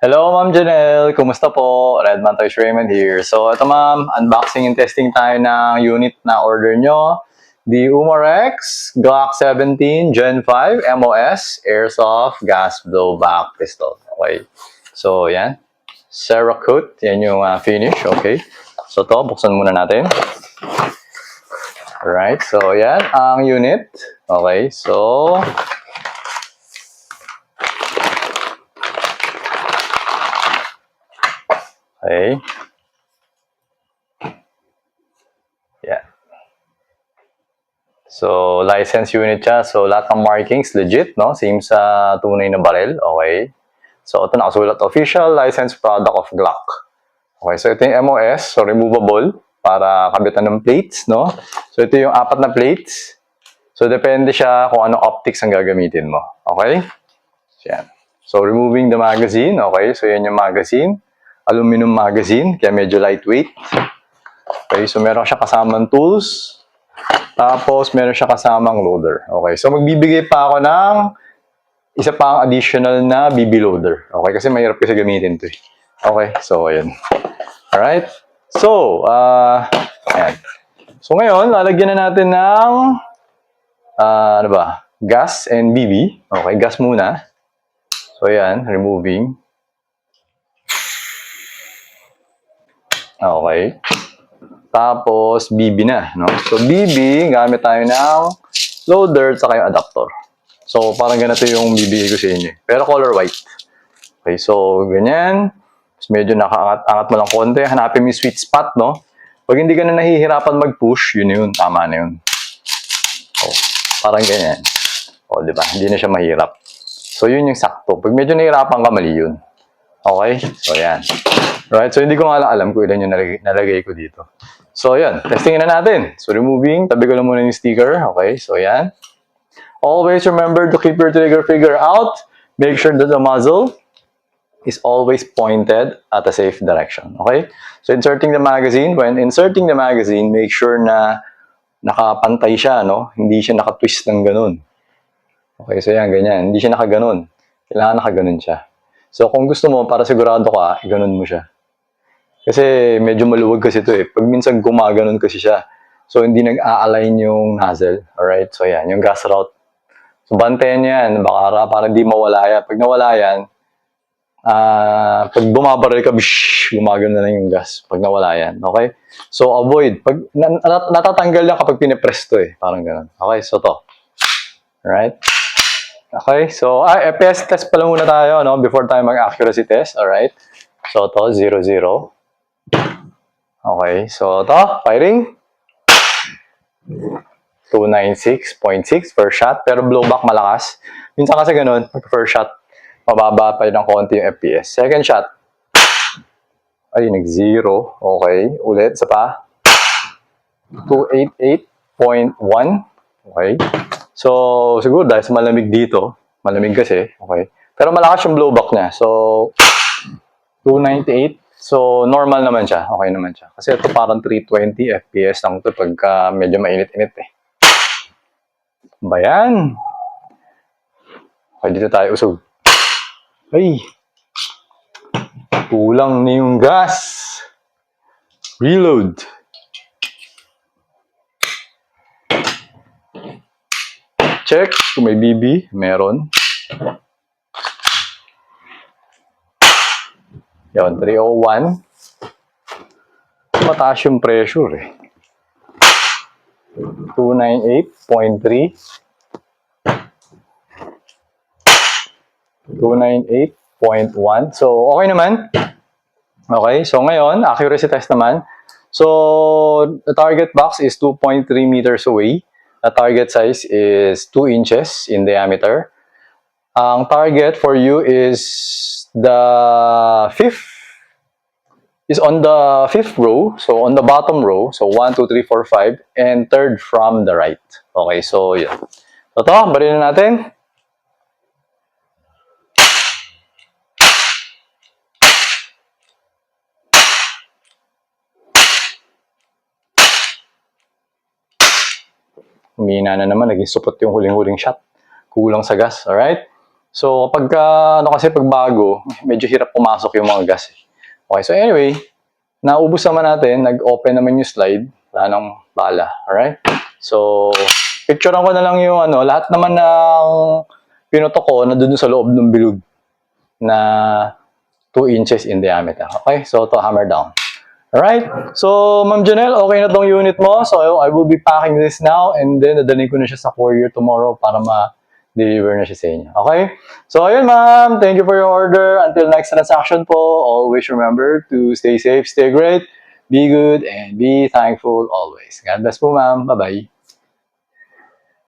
Hello, Ma'am Janelle. Kumusta po? Redman Toys Raymond here. So, ito ma'am, unboxing and testing tayo ng unit na order nyo. The Umarex Glock 17 Gen 5 MOS Airsoft Gas Blowback Pistol. Okay. So, yan. Cerakote. Yan yung finish. Okay. So, to buksan muna natin. Alright. So, yan ang unit. Okay. So, okay. Yeah. So, license unit siya. So, lahat ng markings legit, no? Same sa tunay na barrel. Okay. So, ito nakasulat, official licensed product of Glock. Okay. So, ito yung MOS. So, removable para kabitan ng plates, no? So, ito yung 4 na plates. So, depende siya kung anong optics ang gagamitin mo. Okay? So, yan. So, removing the magazine. Okay. So, yan yung magazine. Aluminum magazine. Kaya medyo lightweight. Okay. So, meron siya kasamang tools. Tapos, meron siya kasamang loader. Okay. So, magbibigay pa ako ng isa pang additional na BB loader. Okay. Kasi mahirap kasi gamitin ito. Okay. So, ayan. Alright. So, ayan. So, ngayon, lalagyan na natin ng ano ba? Gas and BB. Okay. Gas muna. So, ayan. Removing. Okay. Tapos, BB na. No? So, BB, gamit tayo ng loader at saka yung adapter. So, parang ganito yung bibigay ko sa inyo. Pero color white. Okay, so, ganyan. Tapos, medyo nakaangat-angat mo lang konti. Hanapin mo yung sweet spot, no? Pag hindi ka na nahihirapan mag-push, yun. Tama na yun. Oh, parang ganyan. O, di ba? Hindi na siya mahirap. So, yun yung sakto. Pag medyo nahihirapan ka, mali yun. Okay? So, yan. Right? So, hindi ko nga alam kung ilan yung nalagay ko dito. So, yan. Testingin na natin. So, removing. Tabi ko lang muna yung sticker. Okay? So, yan. Always remember to keep your trigger finger out. Make sure that the muzzle is always pointed at a safe direction. Okay? So, inserting the magazine. When inserting the magazine, make sure na nakapantay siya, no? Hindi siya nakatwist ng ganun. Okay? So, yan. Ganyan. Hindi siya nakaganon. Kailangan nakaganon siya. So, kung gusto mo, para sigurado ka, ganon mo siya. Kasi medyo maluwag kasi ito eh. Pag minsan gumaganon kasi siya. So, hindi nag-a-align yung nozzle. Alright? So, yan. Yung gas route. So, bantayan yan. Baka para hindi mawala yan. Pag nawala yan, pag bumabaril ka, gumagano na lang yung gas. Pag nawala yan. Okay? So, avoid. Pag natatanggal yan kapag pinipress to eh. Parang ganun. Okay? So, to. Alright? Okay? So, FPS test pala muna tayo, no? Before tayo mag-accuracy test. Alright? So, to. 0, 0. Okay, so ito, firing. 296.6 per shot, pero blowback malakas. Minsan kasi ganun, pag first shot, mababa pa ng konti yung FPS. Second shot, ay, nag-0. Okay, ulit, isa pa. 288.1. Okay. So, siguro dahil sa malamig dito, malamig kasi, okay. Pero malakas yung blowback niya. So, 298. So, normal naman siya. Okay naman siya. Kasi ito parang 320 FPS lang ito pagka medyo mainit-init eh. Bayan. Okay, dito tayo usog. Ay! Kulang na yung gas. Reload. Check kung may BB. Meron. Yan, 301. Mataas yung pressure eh. 298.3. 298.1. So, okay naman. Okay, so ngayon, accuracy test naman. So, the target box is 2.3 meters away. The target size is 2 inches in diameter. Ang target for you is on the fifth row, so on the bottom row, so 1, 2, 3, 4, 5, and third from the right. Okay, so yeah. Ito, barilin natin. Humina na naman, naging supot yung huling-huling shot. Kulang sa gas, alright? So, kapag kasi pag bago, medyo hirap pumasok yung mga gas. Okay, so anyway, naubos naman natin, nag-open naman yung slide, wala nang bala, alright? So, picturean ko na lang yung lahat naman ng pinuto ko na dun sa loob ng bilog na 2 inches in diameter. Okay, so to hammer down. Alright, so Ma'am Janelle, okay na tong unit mo. So I will be packing this now and then dadalhin ko na siya sa courier tomorrow para ma-deliver na siya sa inyo. Okay? So ayun ma'am, thank you for your order. Until next transaction po, always remember to stay safe, stay great, be good, and be thankful always. God bless po ma'am. Bye-bye.